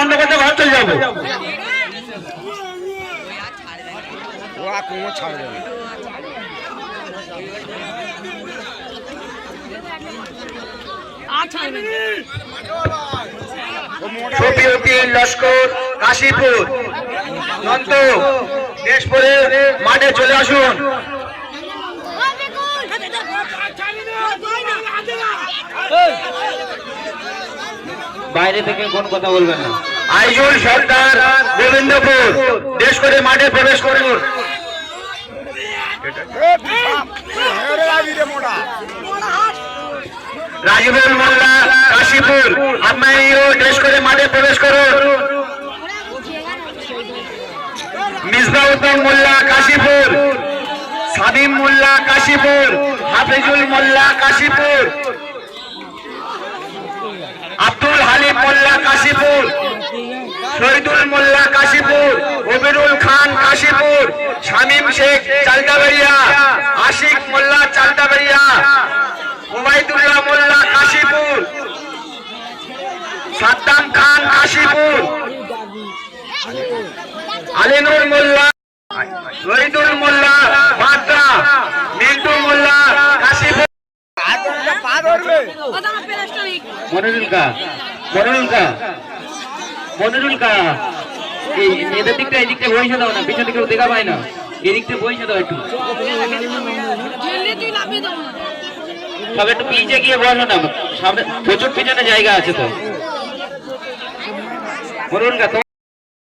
বন্ধ করতে ঘর চলে যাবো। শফিউদ্দিন লস্কর কাশীপুর নন্ত দেশপুরে মাঠে চলে আসুন। বাইরে থেকে কোন কথা বলবেন না। আইজুল সর্দার গোবিন্দপুর দেশ করে মাঠে প্রবেশ করুন। রাজীবুল মোল্লা কাশীপুর আপনারও দেশ করে মাঠে প্রবেশ করুন। মিসবাউদ্দিন মোল্লা কাশীপুর, সাদিম মোল্লা কাশীপুর, হাফিজুল মোল্লা কাশীপুর, আব্দুল হালিম মোল্লা কাশীপুর, শহীদুল মোল্লা কাশীপুর, ওবেরুল খান কাশীপুর, শামীম শেখ চালদাবাড়িয়া, আশিক মোল্লা চালদাবাড়িয়া, ওবাইদুল্লাহ মোল্লা কাশীপুর, সাদ্দাম খান কাশীপুর, আলিনুর মোল্লা, শহীদুল মোল্লা বাদ্রা, মিন্টু মোল্লা কাশীপুর। মনিরুলকা এই এদের দিকটা এই দিকটা বইসে দাও না, পিছন দিকে দেখা পায় না, এদিকটা বইসে দাও একটু, সব একটু পিছিয়ে গিয়ে বসো না, সামনে প্রচুর পিছনে জায়গা আছে তো। মনিরুলকা